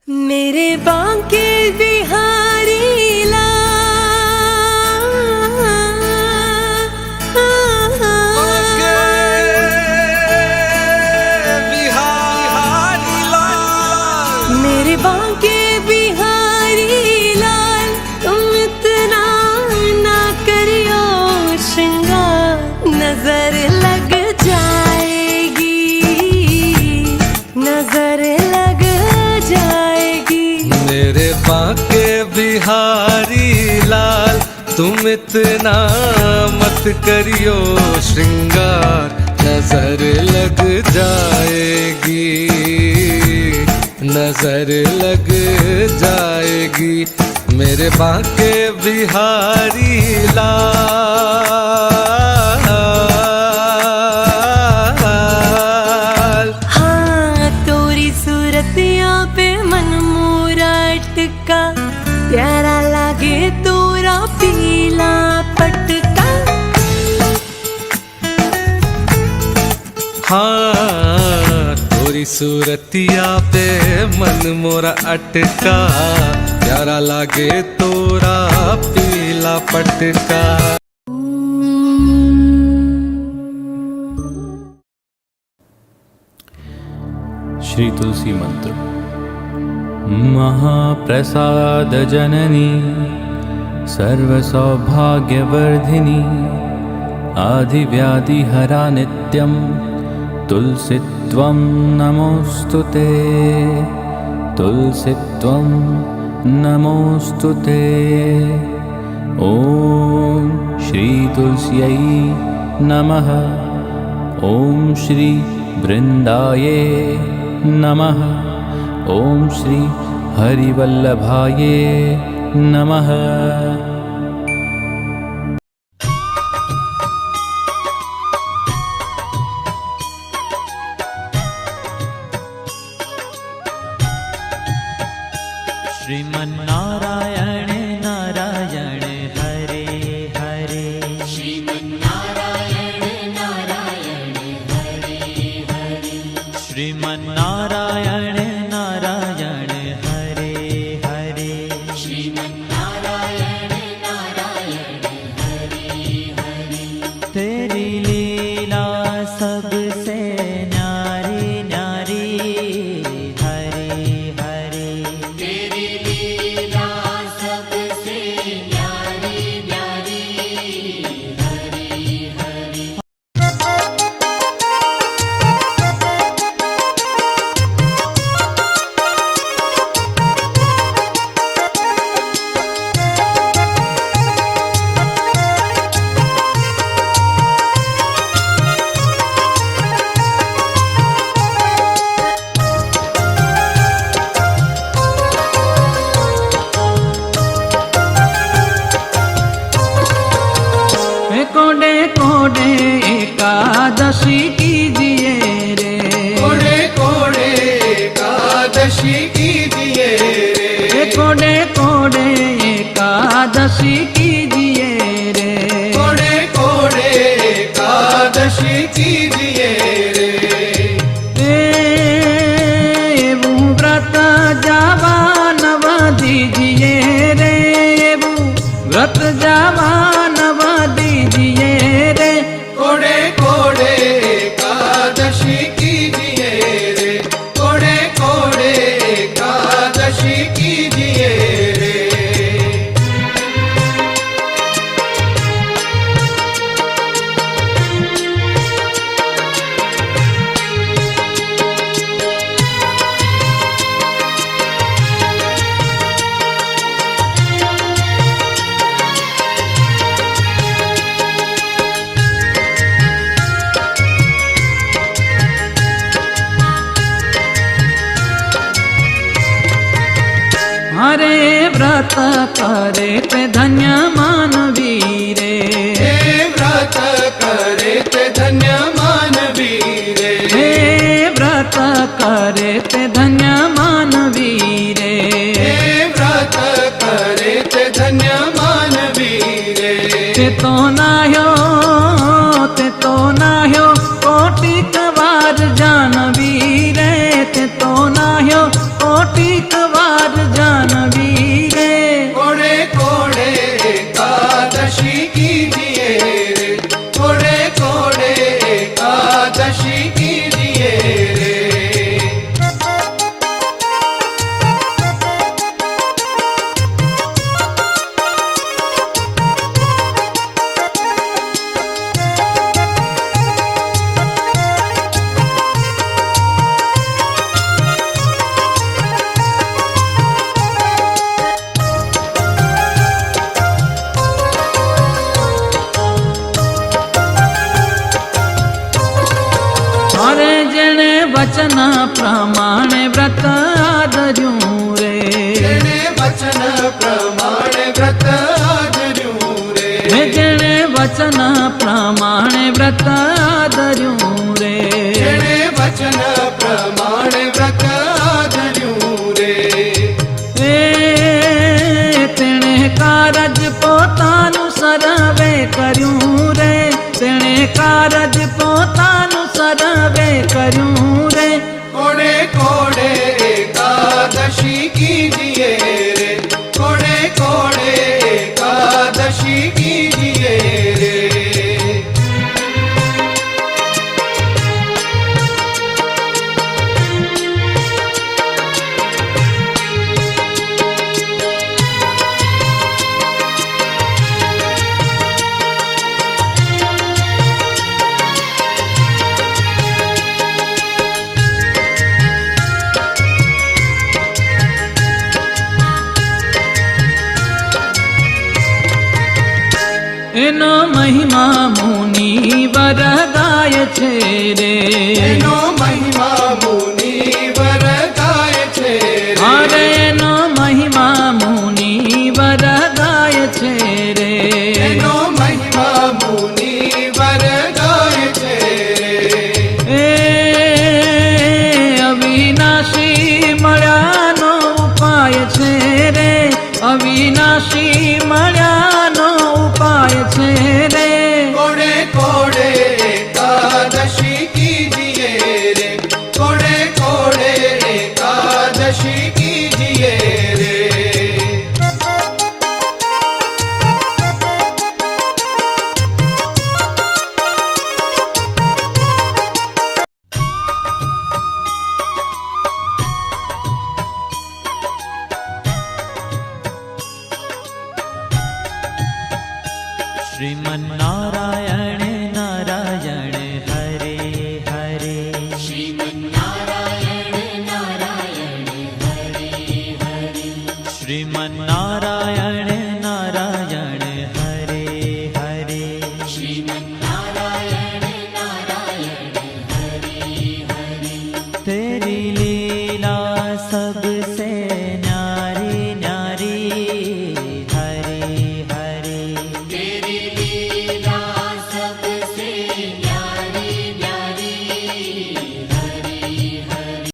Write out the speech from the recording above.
मेरे बांके बिहारी लाल, बिहारी लाल, मेरे बांके बिहारी लाल, तुम इतना ना करियो श्रृंगार, नजर लग जाएगी, नजर लग जाएगी। मेरे बांके बिहारी लाल, तुम इतना मत करियो श्रृंगार, नजर लग जाएगी, नजर लग जाएगी। मेरे बांके बिहारी लाल। हाँ तोरी सूरतिया पे मन मोरा अटका, प्यारा लागे तोरा पीला पटका। हाँ तोरी सूरतिया पे मन मोरा अटका, प्यारा लागे तोरा पीला पटका। श्री तुलसी मंत्र। महाप्रसाद जननी सर्वसौभाग्यवर्धिनी, आदिव्याधिहरा नित्यं तुलसीत्वं नमोस्तुते, तुलसीत्वं नमोस्तुते। ॐ श्री तुलस्यै नमः। ॐ श्री वृन्दाये नमः। ॐ श्री हरिवल्लभाये नमः। श्रीमन्नारायण नारायण हरे हरे, श्रीमन्नारायण नारायण हरे हरे, श्रीमन्नारायण नारायण हरे हरे, श्रीमन्नारायण नारायण हरे हरे। तेरी लीला सबसे न्यारी न्यारी हरे हरे, तेरी लीला सबसे न्यारी न्यारी हरे हरे। कोडे कोडे एकादशी कीजिए रे, कोड़े कोड़े एकादशी कीजिए रे, कोडे कोडे एकादशी कीजिए रे, कोड़े कोड़े एकादशी कीजिए रे। एवं व्रत जावा नव दीजिए रे, एवं व्रत जावा नव दीजिए रे। कोड़े कोड़े एकादशी कीजिए रे, कोड़े कोड़े एकादशी कीजिए रे। हरे व्रत करे ते धन्य मानवी रे, हे व्रत करे ते धन्य मानवी रे, हे व्रत करे ते धन्य मानवी रे, हे व्रत करे ते धन्य मानवी रे। ते तो नाह्यो कोटिक वार जानवी रे, ते तो नाह्यो कोटिक वार मानवीरे। कोड़े कोड़े एकादशी कीजिए रे, कोड़े कोड़े एकादशी कीजिए रे। अरे जेणे वचन प्रमाणे व्रत आदर्યું रे, जेणे वचन प्रमाणे व्रत आदर्યું रे, जेणे वचन प्रमाणे व्रत आदर्યું रे। जेणे वचन प्रमाणे व्रत आदर्યું रे। तेणे कारज પોતાનું સર્વે કર્યું રે, તેણે કારજ પોતાનું સર્વે કર્યું રે। कोड़े कोड़े एकादशी कीजिए रे, कोड़े कोड़े एकादशी कीजिए रे। એનો મહિમા મુનિ વર ગાય છે રે, એનો મહિમા મુનિવર ગાય છે રે, અરે એનો મહિમા મુનિ વર ગાય છે રે। એનો મહિમા મુનિવર ગાય છે રે। એ અવિનાશી મળ્યાનો ઉપાય છે રે, અવિનાશી મળ્યાનો ઉપાય છે રે। कोड़े कोड़े एकादशी कीजिए रे, कोड़े कोड़े एकादशी कीजिए रे। श्रीमन्नारायण नारायण हरे हरे, श्रीमन्नारायण नारायण हरे हरे, श्रीमन्नारायण